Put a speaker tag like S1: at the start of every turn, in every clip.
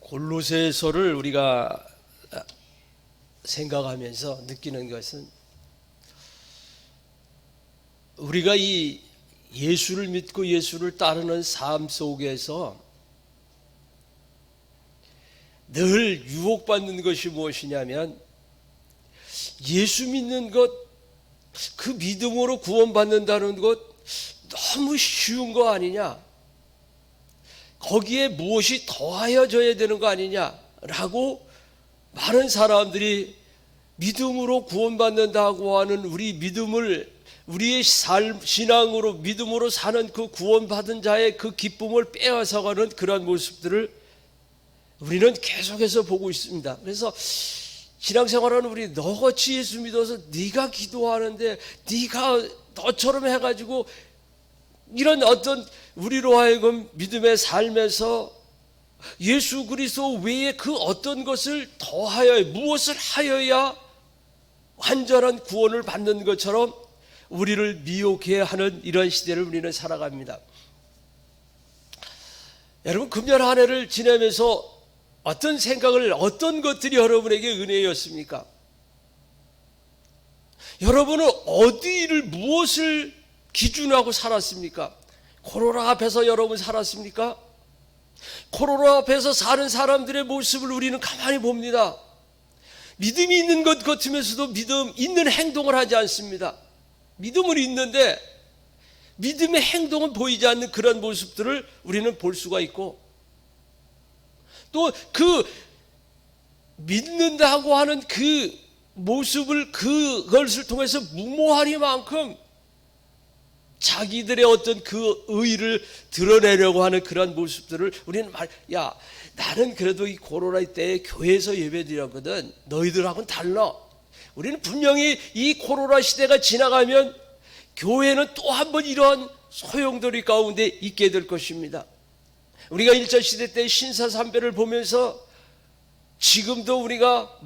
S1: 골로새서를 우리가 생각하면서 느끼는 것은 우리가 이 예수를 믿고 예수를 따르는 삶 속에서 늘 유혹받는 것이 무엇이냐면 예수 믿는 것, 그 믿음으로 구원받는다는 것 너무 쉬운 거 아니냐, 거기에 무엇이 더하여져야 되는 거 아니냐라고 많은 사람들이 믿음으로 구원받는다고 하는 우리 믿음을, 우리의 신앙으로 믿음으로 사는 그 구원받은 자의 그 기쁨을 빼앗아가는 그런 모습들을 우리는 계속해서 보고 있습니다. 그래서 신앙생활하는 우리, 너같이 예수 믿어서 네가 기도하는데 네가 너처럼 해가지고 이런 어떤 우리로 하여금 믿음의 삶에서 예수 그리스도 외에 그 어떤 것을 더하여, 무엇을 하여야 완전한 구원을 받는 것처럼 우리를 미혹해 하는 이런 시대를 우리는 살아갑니다. 여러분, 금년 한 해를 지내면서 어떤 생각을, 어떤 것들이 여러분에게 은혜였습니까? 여러분은 어디를, 무엇을 기준하고 살았습니까? 코로나 앞에서 여러분 살았습니까? 코로나 앞에서 사는 사람들의 모습을 우리는 가만히 봅니다. 믿음이 있는 것 같으면서도 믿음 있는 행동을 하지 않습니다. 믿음은 있는데 믿음의 행동은 보이지 않는 그런 모습들을 우리는 볼 수가 있고, 또 그 믿는다고 하는 그 모습을, 그것을 통해서 무모하리만큼 자기들의 어떤 그 의의를 드러내려고 하는 그런 모습들을 우리는 야, 나는 그래도 이 코로나 때에 교회에서 예배드렸거든, 너희들하고는 달라. 우리는 분명히 이 코로나 시대가 지나가면 교회는 또 한 번 이러한 소용돌이 가운데 있게 될 것입니다. 우리가 일제시대 때 신사삼배를 보면서 지금도 우리가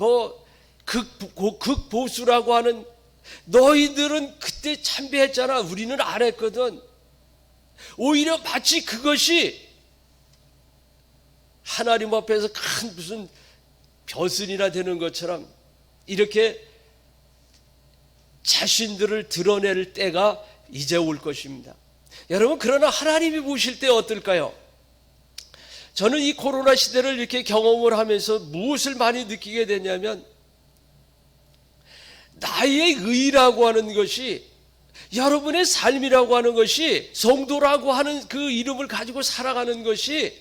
S1: 극보수라고 하는, 너희들은 그때 참배했잖아, 우리는 안 했거든. 오히려 마치 그것이 하나님 앞에서 큰 무슨 벼슬이나 되는 것처럼 이렇게 자신들을 드러낼 때가 이제 올 것입니다. 여러분, 그러나 하나님이 보실 때 어떨까요? 저는 이 코로나 시대를 이렇게 경험을 하면서 무엇을 많이 느끼게 되냐면, 나의 의라고 하는 것이, 여러분의 삶이라고 하는 것이, 성도라고 하는 그 이름을 가지고 살아가는 것이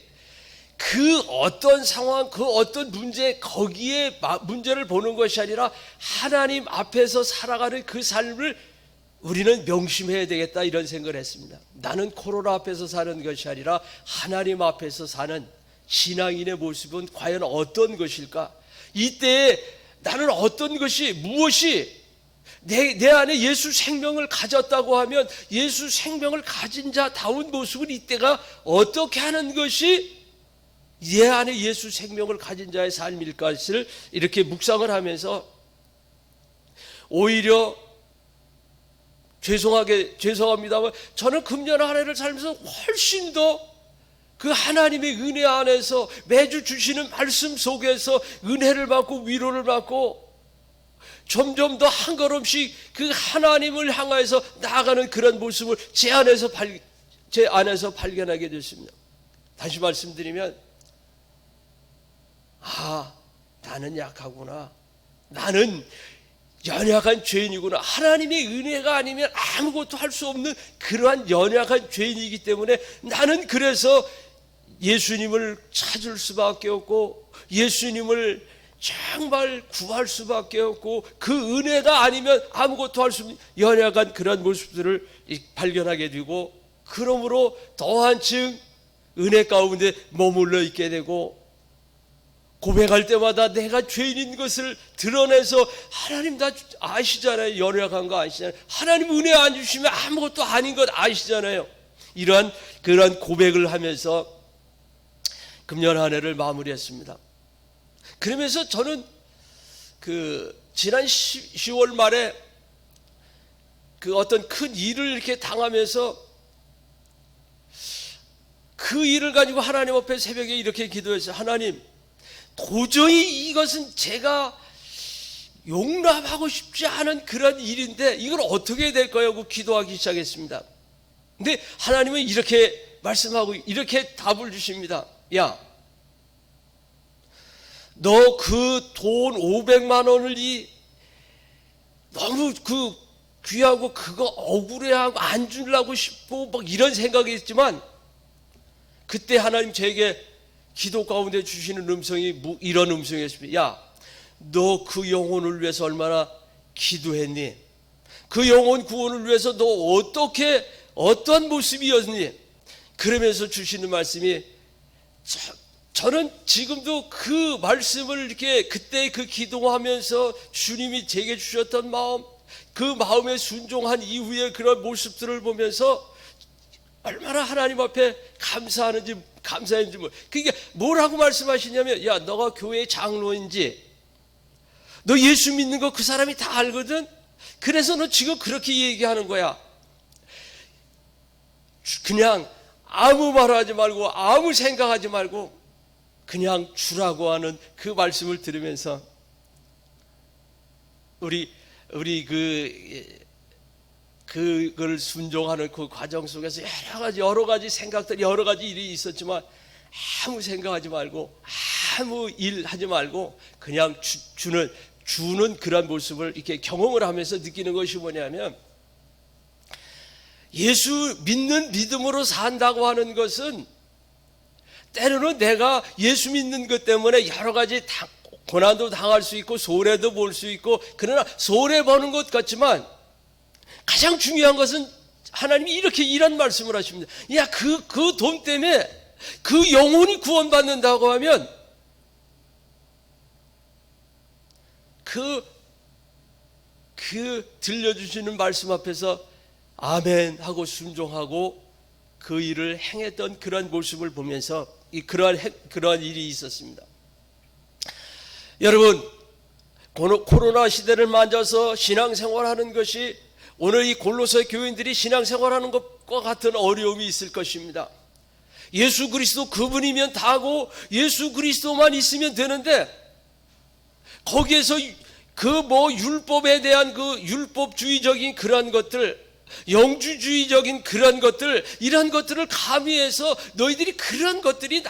S1: 그 어떤 상황, 그 어떤 문제, 거기에 문제를 보는 것이 아니라 하나님 앞에서 살아가는 그 삶을 우리는 명심해야 되겠다, 이런 생각을 했습니다. 나는 코로나 앞에서 사는 것이 아니라 하나님 앞에서 사는 신앙인의 모습은 과연 어떤 것일까? 이때에 나는 어떤 것이, 무엇이 내 안에 예수 생명을 가졌다고 하면 예수 생명을 가진 자다운 모습을 이때가 어떻게 하는 것이 내 안에 예수 생명을 가진 자의 삶일까를 이렇게 묵상을 하면서, 오히려 죄송합니다만 저는 금년 한 해를 살면서 훨씬 더 그 하나님의 은혜 안에서 매주 주시는 말씀 속에서 은혜를 받고 위로를 받고 점점 더 한 걸음씩 그 하나님을 향해서 나아가는 그런 모습을 제 안에서 발견하게 됐습니다. 다시 말씀드리면, 나는 약하구나, 나는 연약한 죄인이구나, 하나님의 은혜가 아니면 아무것도 할 수 없는 그러한 연약한 죄인이기 때문에 나는 그래서 예수님을 찾을 수밖에 없고 예수님을 정말 구할 수밖에 없고 그 은혜가 아니면 아무것도 할 수 없는 연약한 그런 모습들을 발견하게 되고, 그러므로 더 한층 은혜 가운데 머물러 있게 되고, 고백할 때마다 내가 죄인인 것을 드러내서, 하나님 다 아시잖아요, 연약한 거 아시잖아요, 하나님 은혜 안 주시면 아무것도 아닌 것 아시잖아요. 이러한 그런 고백을 하면서 금년 한 해를 마무리했습니다. 그러면서 저는 지난 10월 말에 어떤 큰 일을 이렇게 당하면서 그 일을 가지고 하나님 앞에 새벽에 이렇게 기도했어요. 하나님, 도저히 이것은 제가 용납하고 싶지 않은 그런 일인데 이걸 어떻게 해야 될까요? 하고 기도하기 시작했습니다. 근데 하나님은 이렇게 말씀하고 이렇게 답을 주십니다. 야, 너 그 돈 500만 원을 너무 그 귀하고 그거 억울해하고 안 주려고 싶고 막 이런 생각이 있지만, 그때 하나님 제게 기도 가운데 주시는 음성이 이런 음성이었습니다. 야, 너 그 영혼을 위해서 얼마나 기도했니? 그 영혼 구원을 위해서 너 어떠한 모습이었니? 그러면서 주시는 말씀이, 저는 지금도 그 말씀을 이렇게 그때 그 기도하면서 주님이 제게 주셨던 마음, 그 마음에 순종한 이후에 그런 모습들을 보면서 얼마나 하나님 앞에 감사했는지 그게 뭐라고 말씀하시냐면, 야, 너가 교회 장로인지 너 예수 믿는 거 그 사람이 다 알거든. 그래서 너 지금 그렇게 얘기하는 거야. 그냥 아무 말 하지 말고 아무 생각하지 말고 그냥 주라고 하는 그 말씀을 들으면서 우리 그걸 순종하는 그 과정 속에서 여러 가지 생각들, 여러 가지 일이 있었지만 아무 생각하지 말고 아무 일 하지 말고 그냥 주는 그런 모습을 이렇게 경험을 하면서 느끼는 것이 뭐냐면, 예수 믿는 믿음으로 산다고 하는 것은 때로는 내가 예수 믿는 것 때문에 여러 가지 고난도 당할 수 있고 손해도 볼 수 있고, 그러나 손해 보는 것 같지만 가장 중요한 것은 하나님이 이런 말씀을 하십니다. 야, 그 돈 때문에 그 영혼이 구원받는다고 하면 그 들려주시는 말씀 앞에서 아멘 하고 순종하고 그 일을 행했던 그런 모습을 보면서 그러한 일이 있었습니다. 여러분, 코로나 시대를 맞아서 신앙생활하는 것이 오늘 이 골로새 교인들이 신앙생활하는 것과 같은 어려움이 있을 것입니다. 예수 그리스도 그분이면 다고 예수 그리스도만 있으면 되는데, 거기에서 율법에 대한 그 율법주의적인 그런 것들, 영주주의적인 그런 것들, 이런 것들을 가미해서 너희들이 그런 것들이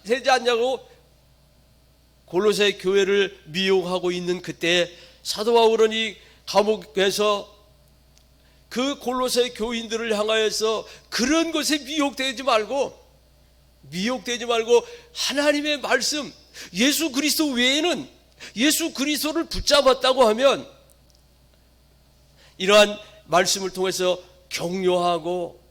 S1: 되지 않냐고 골로새 교회를 미혹하고 있는 그때 사도 바울은 이 감옥에서 그 골로새 교인들을 향하여서 그런 것에 미혹되지 말고 하나님의 말씀, 예수 그리스도 외에는, 예수 그리스도를 붙잡았다고 하면 이러한 말씀을 통해서 격려하고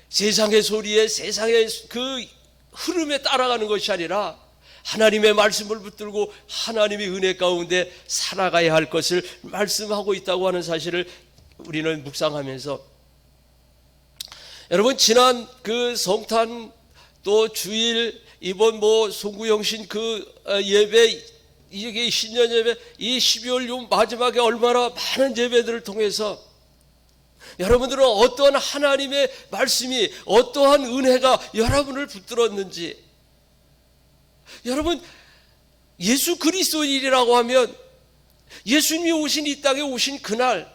S1: 세상의 소리에, 세상의 그 흐름에 따라가는 것이 아니라 하나님의 말씀을 붙들고 하나님의 은혜 가운데 살아가야 할 것을 말씀하고 있다고 하는 사실을 우리는 묵상하면서, 여러분, 지난 성탄 또 주일, 이번 송구영신 예배, 이게 신년 예배, 이 12월 요 마지막에 얼마나 많은 예배들을 통해서 여러분들은 어떠한 하나님의 말씀이, 어떠한 은혜가 여러분을 붙들었는지, 여러분, 예수 그리스도인이라고 하면 예수님이 오신 이 땅에 오신 그날,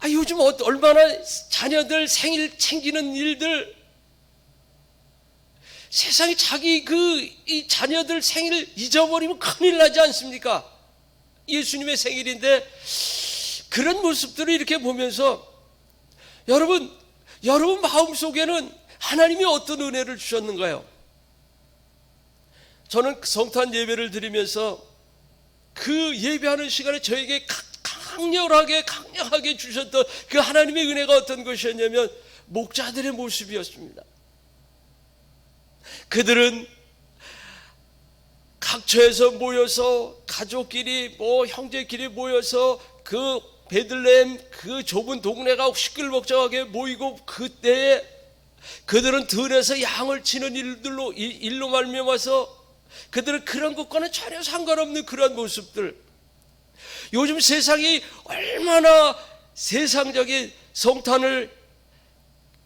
S1: 요즘 얼마나 자녀들 생일 챙기는 일들, 세상에 자기 이 자녀들 생일 잊어버리면 큰일 나지 않습니까? 예수님의 생일인데 그런 모습들을 이렇게 보면서 여러분 마음속에는 하나님이 어떤 은혜를 주셨는가요? 저는 성탄 예배를 드리면서 그 예배하는 시간에 저에게 강력하게 주셨던 그 하나님의 은혜가 어떤 것이었냐면 목자들의 모습이었습니다. 그들은 각처에서 모여서 가족끼리 형제끼리 모여서 그 베들레헴 그 좁은 동네가 시끌벅적하게 모이고, 그때에 그들은 들에서 양을 치는 일로 말미암아서 그들은 그런 것과는 전혀 상관없는 그런 모습들, 요즘 세상이 얼마나 세상적인 성탄을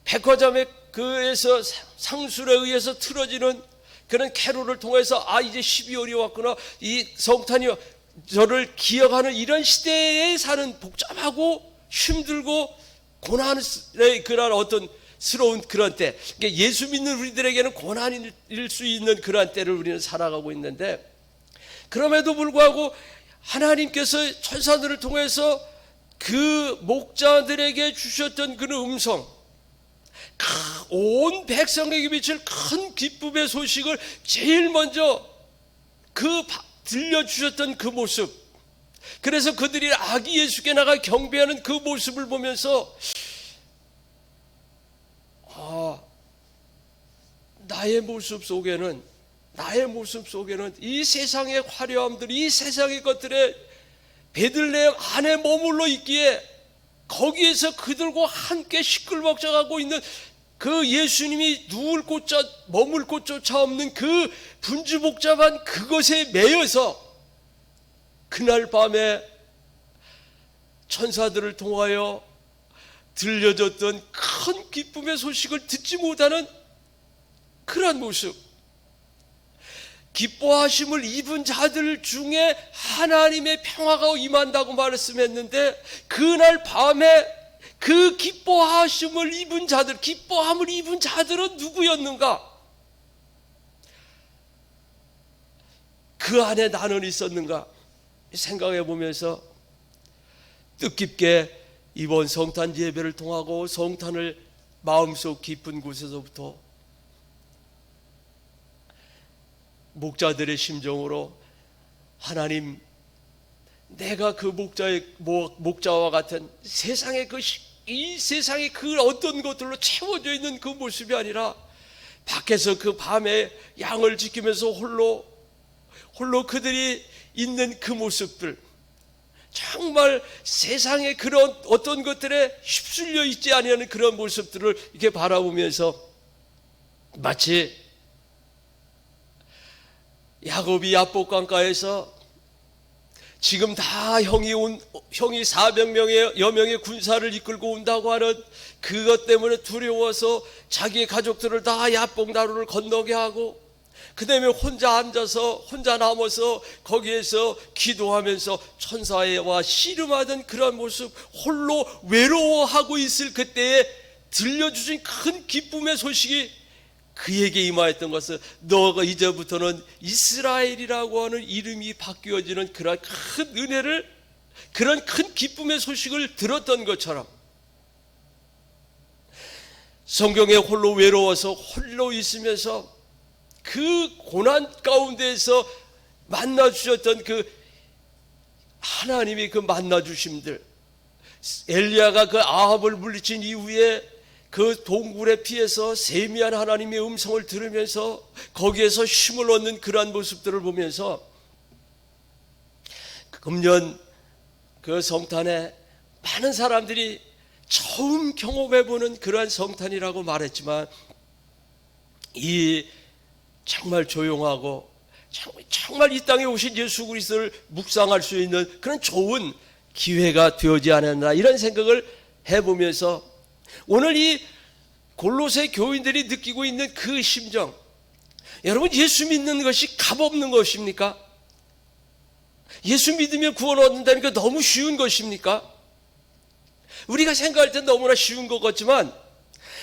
S1: 백화점에 그에서 상술에 의해서 틀어지는 그런 캐롤을 통해서 이제 12월이 왔구나, 이 성탄이 저를 기억하는 이런 시대에 사는 복잡하고 힘들고 고난의 그런 어떤 스러운 그런 때, 그러니까 예수 믿는 우리들에게는 고난일 수 있는 그러한 때를 우리는 살아가고 있는데, 그럼에도 불구하고 하나님께서 천사들을 통해서 그 목자들에게 주셨던 그 음성, 온 백성에게 비칠 큰 기쁨의 소식을 제일 먼저 들려주셨던 그 모습, 그래서 그들이 아기 예수께 나가 경배하는 그 모습을 보면서 나의 모습 속에는 이 세상의 화려함들, 이 세상의 것들에 베들레헴 안에 머물러 있기에 거기에서 그들과 함께 시끌벅적하고 있는 그 예수님이 머물 곳조차 없는 그 분주복잡한 그것에 매여서 그날 밤에 천사들을 통하여 들려줬던 큰 기쁨의 소식을 듣지 못하는 그러한 모습, 기뻐하심을 입은 자들 중에 하나님의 평화가 임한다고 말씀했는데, 그날 밤에 그 기뻐하심을 입은 자들은 누구였는가? 그 안에 나는 있었는가? 생각해 보면서 뜻깊게 이번 성탄 예배를 통하고 성탄을 마음속 깊은 곳에서부터 목자들의 심정으로, 하나님, 내가 그 목자와 같은 이 세상의 그 어떤 것들로 채워져 있는 그 모습이 아니라 밖에서 그 밤에 양을 지키면서 홀로 그들이 있는 그 모습들, 정말 세상의 그런 어떤 것들에 휩쓸려 있지 아니하는 그런 모습들을 이렇게 바라보면서, 마치 야곱이 야복강가에서 지금 다 형이 400여 명의 군사를 이끌고 온다고 하는 그것 때문에 두려워서 자기의 가족들을 다 야복나루를 건너게 하고, 그 다음에 혼자 남아서 거기에서 기도하면서 천사와 씨름하던 그런 모습, 홀로 외로워하고 있을 그때에 들려주신 큰 기쁨의 소식이 그에게 임하였던 것은, 너가 이제부터는 이스라엘이라고 하는 이름이 바뀌어지는 그런 큰 은혜를, 그런 큰 기쁨의 소식을 들었던 것처럼, 성경에 홀로 외로워서 홀로 있으면서 그 고난 가운데에서 만나주셨던 그 하나님이 그 만나주심들, 엘리야가 그 아합을 물리친 이후에 그 동굴에 피해서 세미한 하나님의 음성을 들으면서 거기에서 힘을 얻는 그러한 모습들을 보면서, 금년 그 성탄에 많은 사람들이 처음 경험해보는 그러한 성탄이라고 말했지만, 이 정말 조용하고 정말 이 땅에 오신 예수 그리스도를 묵상할 수 있는 그런 좋은 기회가 되어지 않았나, 이런 생각을 해보면서 오늘 이 골로새 교인들이 느끼고 있는 그 심정, 여러분, 예수 믿는 것이 값없는 것입니까? 예수 믿으면 구원 얻는다는 게 너무 쉬운 것입니까? 우리가 생각할 때 너무나 쉬운 것 같지만,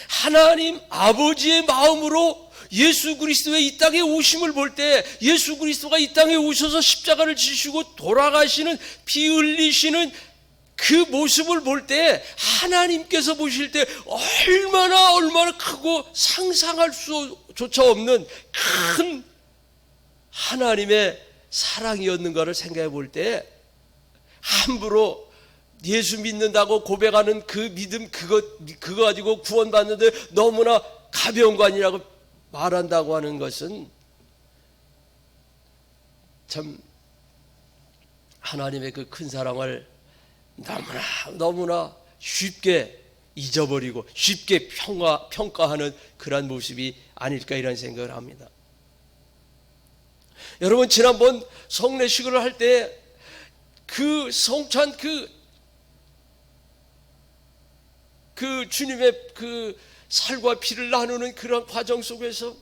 S1: 하나님 아버지의 마음으로 예수 그리스도의 이 땅에 오심을 볼 때, 예수 그리스도가 이 땅에 오셔서 십자가를 지시고 돌아가시는, 피 흘리시는 그 모습을 볼 때, 하나님께서 보실 때 얼마나 크고 상상할 수조차 없는 큰 하나님의 사랑이었는가를 생각해 볼 때, 함부로 예수 믿는다고 고백하는 그 믿음, 그거 가지고 구원받는데 너무나 가벼운 거 아니라고 말한다고 하는 것은 참 하나님의 그 큰 사랑을 너무나 쉽게 잊어버리고 쉽게 평가하는 그러한 모습이 아닐까, 이런 생각을 합니다. 여러분, 지난번 성례식을 할 때 그 성찬 그 주님의 그 살과 피를 나누는 그런 과정 속에서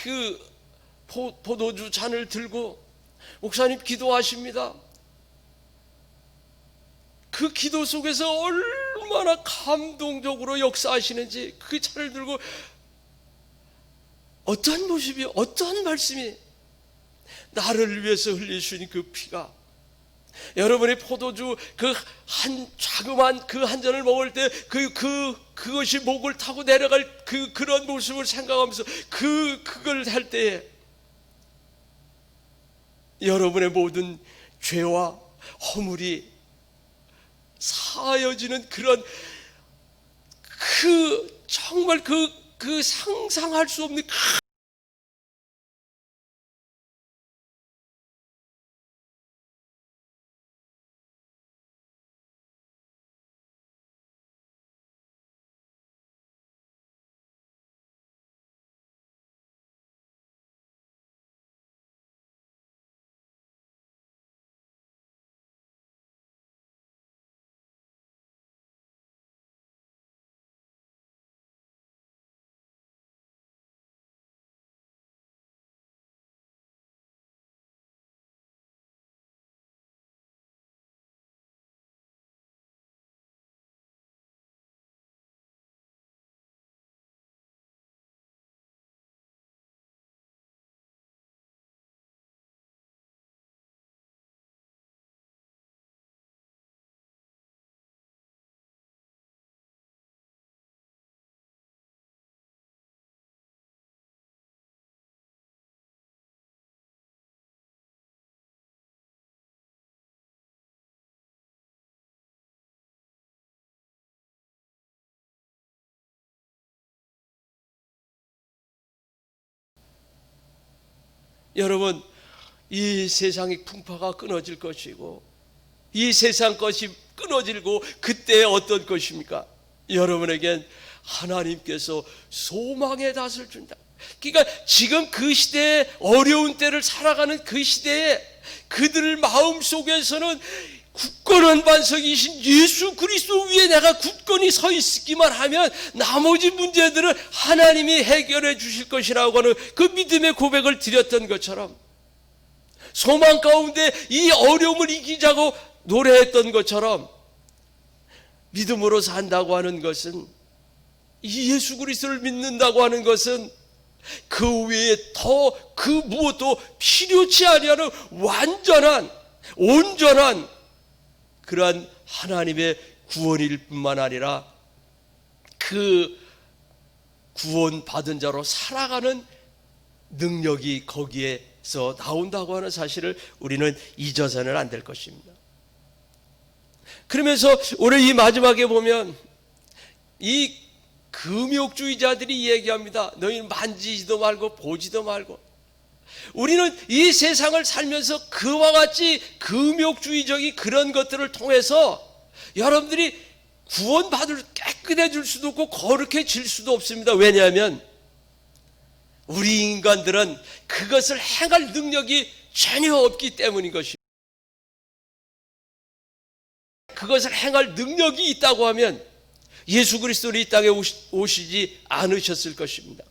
S1: 그 포도주 잔을 들고 목사님 기도하십니다. 그 기도 속에서 얼마나 감동적으로 역사하시는지, 그 잔을 들고 어떠한 모습이, 어떠한 말씀이, 나를 위해서 흘리신 그 피가, 여러분의 포도주 그 한 자그마한 그 한 잔을 먹을 때 그것이 목을 타고 내려갈 그런 모습을 생각하면서 그걸 할 때에 여러분의 모든 죄와 허물이 사여지는 그런 정말 그 상상할 수 없는 여러분, 이 세상의 풍파가 끊어질 것이고 이 세상 것이 끊어지고 그때 어떤 것입니까? 여러분에겐 하나님께서 소망의 닷을 준다. 그러니까 지금 그 시대에, 어려운 때를 살아가는 그 시대에 그들 마음속에서는 굳건한 반석이신 예수 그리스도 위에 내가 굳건히 서 있기만 하면 나머지 문제들은 하나님이 해결해 주실 것이라고 하는 그 믿음의 고백을 드렸던 것처럼, 소망 가운데 이 어려움을 이기자고 노래했던 것처럼, 믿음으로 산다고 하는 것은, 이 예수 그리스도를 믿는다고 하는 것은 그 외에 더 그 무엇도 필요치 아니하는 완전한, 온전한 그러한 하나님의 구원일 뿐만 아니라 그 구원받은 자로 살아가는 능력이 거기에서 나온다고 하는 사실을 우리는 잊어서는 안 될 것입니다. 그러면서 오늘 이 마지막에 보면 이 금욕주의자들이 얘기합니다. 너희는 만지지도 말고 보지도 말고. 우리는 이 세상을 살면서 그와 같이 금욕주의적인 그런 것들을 통해서 여러분들이 구원받을, 깨끗해질 수도 없고 거룩해질 수도 없습니다. 왜냐하면 우리 인간들은 그것을 행할 능력이 전혀 없기 때문인 것입니다. 그것을 행할 능력이 있다고 하면 예수 그리스도는 이 땅에 오시지 않으셨을 것입니다.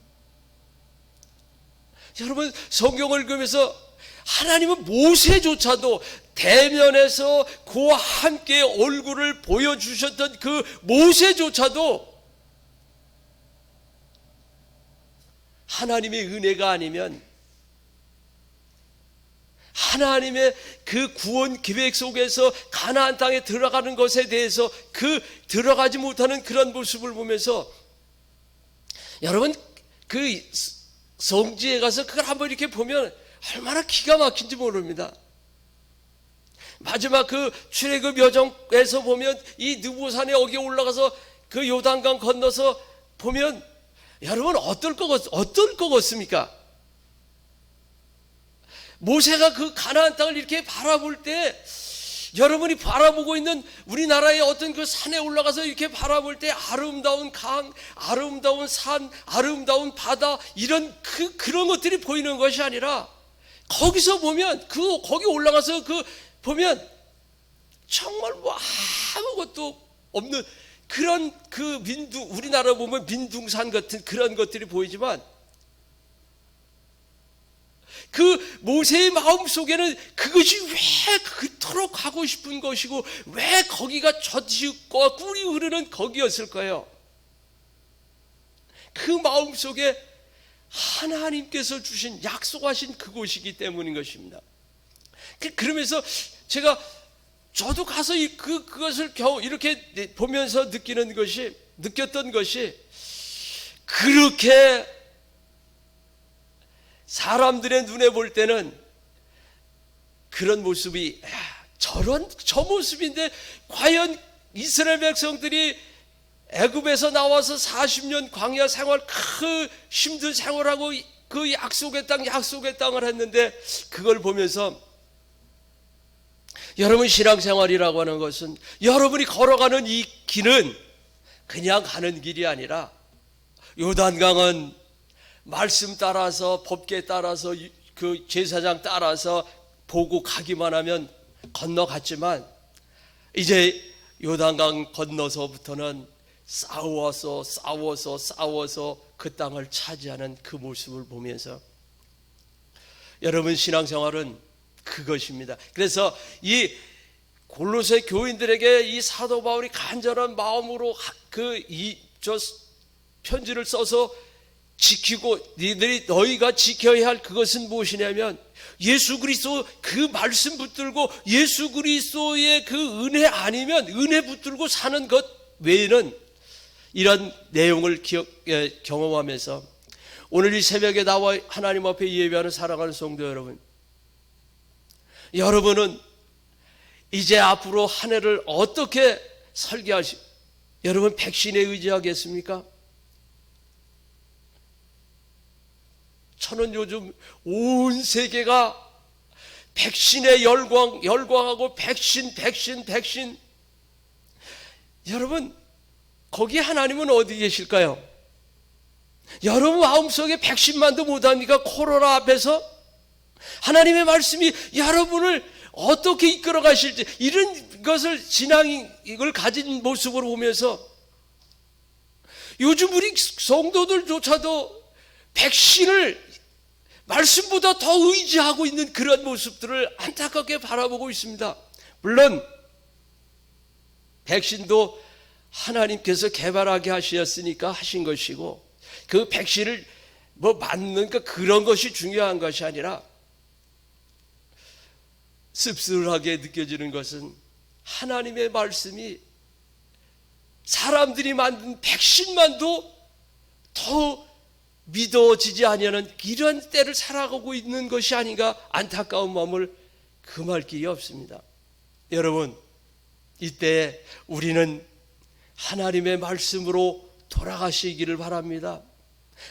S1: 여러분, 성경을 읽으면서 하나님은 모세조차도 대면에서 그와 함께 얼굴을 보여주셨던 그 모세조차도 하나님의 은혜가 아니면, 하나님의 그 구원 계획 속에서 가나안 땅에 들어가는 것에 대해서 그 들어가지 못하는 그런 모습을 보면서, 여러분 그 성지에 가서 그걸 한번 이렇게 보면 얼마나 기가 막힌지 모릅니다. 마지막 그 출애굽 여정에서 보면 이 느보산에 여기 올라가서 그 요단강 건너서 보면 여러분 어떨 것 같습니까? 모세가 그 가나안 땅을 이렇게 바라볼 때, 여러분이 바라보고 있는 우리나라의 어떤 그 산에 올라가서 이렇게 바라볼 때 아름다운 강, 아름다운 산, 아름다운 바다, 이런 그런 것들이 보이는 것이 아니라, 거기서 보면 거기 올라가서 보면 정말 뭐 아무것도 없는 그런 우리나라 보면 민둥산 같은 그런 것들이 보이지만, 그 모세의 마음속에는 그것이 왜 그토록 하고 싶은 것이고 왜 거기가 젖이고 꿀이 흐르는 거기였을까요? 그 마음속에 하나님께서 주신 약속하신 그곳이기 때문인 것입니다. 그러면서 저도 가서 그것을 겨우 이렇게 보면서 느꼈던 것이 그렇게 사람들의 눈에 볼 때는 그런 모습이 저 모습인데 과연 이스라엘 백성들이 애굽에서 나와서 40년 광야 생활 그 힘든 생활하고 그 약속의 땅을 했는데 그걸 보면서 여러분 신앙생활이라고 하는 것은 여러분이 걸어가는 이 길은 그냥 가는 길이 아니라 요단강은 말씀 따라서 법계 따라서 그 제사장 따라서 보고 가기만 하면 건너갔지만 이제 요단강 건너서부터는 싸워서 그 땅을 차지하는 그 모습을 보면서 여러분 신앙생활은 그것입니다. 그래서 이 골로새 교인들에게 이 사도 바울이 간절한 마음으로 저 편지를 써서 지키고 너희가 지켜야 할 그것은 무엇이냐면 예수 그리스도 그 말씀 붙들고 예수 그리스도의 그 은혜 아니면 은혜 붙들고 사는 것 외에는 이런 내용을 경험하면서 오늘 이 새벽에 나와 하나님 앞에 예배하는 사랑하는 성도 여러분, 여러분은 이제 앞으로 한 해를 어떻게 여러분 백신에 의지하겠습니까? 저는 요즘 온 세계가 백신에 열광하고 백신. 여러분 거기 하나님은 어디 계실까요? 여러분 마음속에 백신만도 못합니까? 코로나 앞에서 하나님의 말씀이 여러분을 어떻게 이끌어 가실지 이런 것을 이걸 가진 모습으로 보면서 요즘 우리 성도들조차도 백신을 말씀보다 더 의지하고 있는 그런 모습들을 안타깝게 바라보고 있습니다. 물론 백신도 하나님께서 개발하게 하셨으니까 하신 것이고 그 백신을 맞는 그런 것이 중요한 것이 아니라 씁쓸하게 느껴지는 것은 하나님의 말씀이 사람들이 만든 백신만도 더 믿어지지 아니하는 이런 때를 살아가고 있는 것이 아닌가 안타까운 마음을 금할 길이 없습니다. 여러분 이때 우리는 하나님의 말씀으로 돌아가시기를 바랍니다.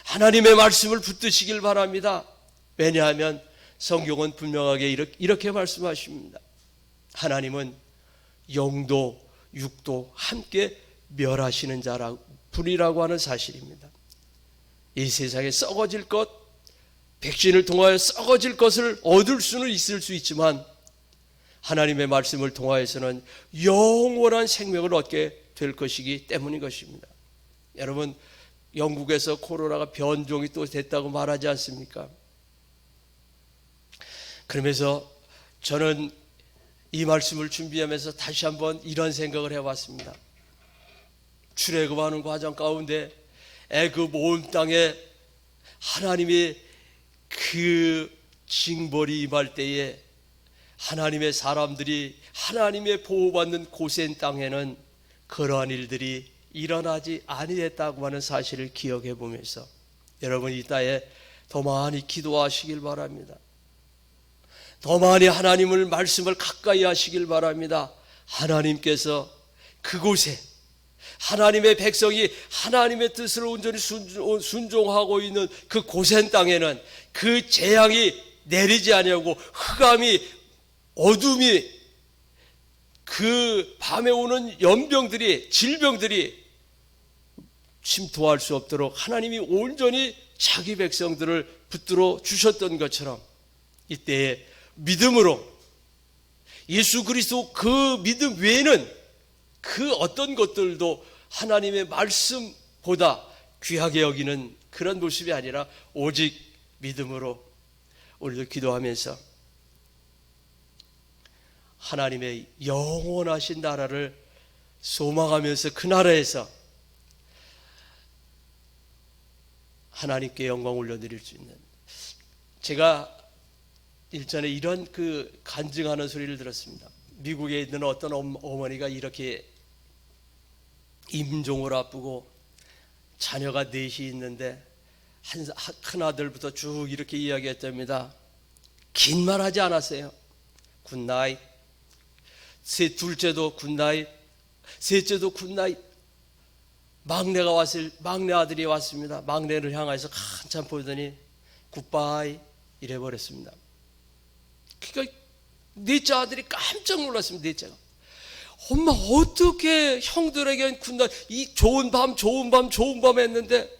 S1: 하나님의 말씀을 붙드시길 바랍니다. 왜냐하면 성경은 분명하게 이렇게 말씀하십니다. 하나님은 영도 육도 함께 멸하시는 분이라고 하는 사실입니다. 이 세상에 썩어질 것, 백신을 통하여 썩어질 것을 얻을 수는 있을 수 있지만 하나님의 말씀을 통하여서는 영원한 생명을 얻게 될 것이기 때문인 것입니다. 여러분 영국에서 코로나가 변종이 또 됐다고 말하지 않습니까? 그러면서 저는 이 말씀을 준비하면서 다시 한번 이런 생각을 해봤습니다. 출애굽하는 과정 가운데 애굽 온 땅에 하나님의 그 징벌이 임할 때에 하나님의 사람들이 하나님의 보호받는 고센 땅에는 그러한 일들이 일어나지 아니했다고 하는 사실을 기억해 보면서 여러분 이 땅에 더 많이 기도하시길 바랍니다. 더 많이 하나님을 말씀을 가까이 하시길 바랍니다. 하나님께서 그곳에 하나님의 백성이 하나님의 뜻을 온전히 순종하고 있는 그 고센 땅에는 그 재앙이 내리지 아니하고 흑암이 어둠이 그 밤에 오는 연병들이 질병들이 침투할 수 없도록 하나님이 온전히 자기 백성들을 붙들어 주셨던 것처럼 이때에 믿음으로 예수 그리스도 그 믿음 외에는 그 어떤 것들도 하나님의 말씀보다 귀하게 여기는 그런 모습이 아니라 오직 믿음으로 우리도 기도하면서 하나님의 영원하신 나라를 소망하면서 그 나라에서 하나님께 영광 올려드릴 수 있는, 제가 일전에 이런 간증하는 소리를 들었습니다. 미국에 있는 어떤 어머니가 이렇게 임종을 앞두고 자녀가 넷이 있는데 큰 아들부터 쭉 이렇게 이야기했답니다. 긴 말 하지 않았어요. 굿나잇. 둘째도 굿나잇, 셋째도 굿나잇. 막내 아들이 왔습니다. 막내를 향해서 한참 보더니 굿바이 이래버렸습니다. 그러니까 넷째 아들이 깜짝 놀랐습니다. 넷째가, 엄마 어떻게 형들에겐 굿나잇, 이 좋은 밤 했는데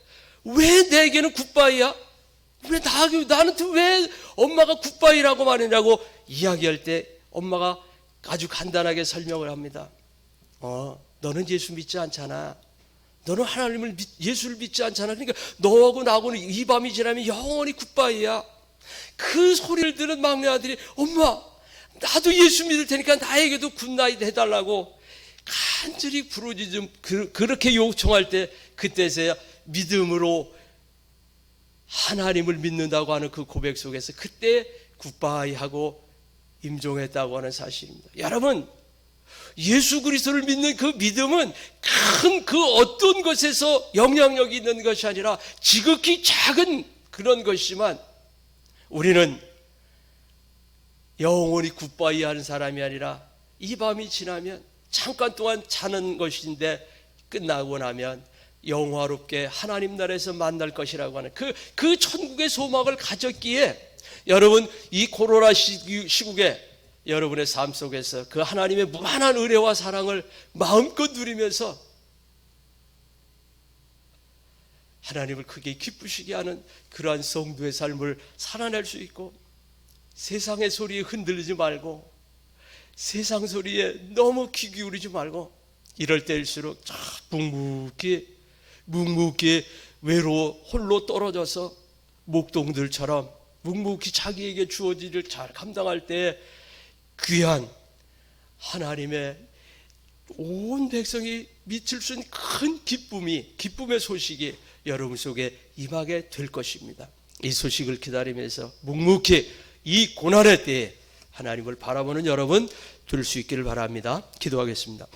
S1: 왜 내게는 굿바이야? 왜 나한테 왜 엄마가 굿바이라고 말하냐고 이야기할 때 엄마가 아주 간단하게 설명을 합니다. 너는 예수 믿지 않잖아. 너는 예수를 믿지 않잖아. 그러니까 너하고 나하고는 이 밤이 지나면 영원히 굿바이야. 그 소리를 들은 막내 아들이, 엄마 나도 예수 믿을 테니까 나에게도 굿나잇 해달라고 간절히 부르짖음, 그렇게 요청할 때, 그때서야 믿음으로 하나님을 믿는다고 하는 그 고백 속에서 그때 굿바이 하고 임종했다고 하는 사실입니다. 여러분, 예수 그리스도를 믿는 그 믿음은 큰 그 어떤 것에서 영향력이 있는 것이 아니라 지극히 작은 그런 것이지만, 우리는 영원히 굿바이 하는 사람이 아니라 이 밤이 지나면 잠깐 동안 자는 것인데 끝나고 나면 영화롭게 하나님 나라에서 만날 것이라고 하는 그 천국의 소망을 가졌기에, 여러분 이 코로나 시국에 여러분의 삶 속에서 그 하나님의 무한한 은혜와 사랑을 마음껏 누리면서 하나님을 크게 기쁘시게 하는 그러한 성도의 삶을 살아낼 수 있고, 세상의 소리에 흔들리지 말고 세상 소리에 너무 귀 기울이지 말고, 이럴 때일수록 묵묵히 외로워 홀로 떨어져서 목동들처럼 묵묵히 자기에게 주어진 일을 잘 감당할 때 귀한 하나님의 온 백성이 미칠 수 있는 큰 기쁨의 소식이 여러분 속에 임하게 될 것입니다. 이 소식을 기다리면서 묵묵히 이 고난의 때에 하나님을 바라보는 여러분 될 수 있기를 바랍니다. 기도하겠습니다.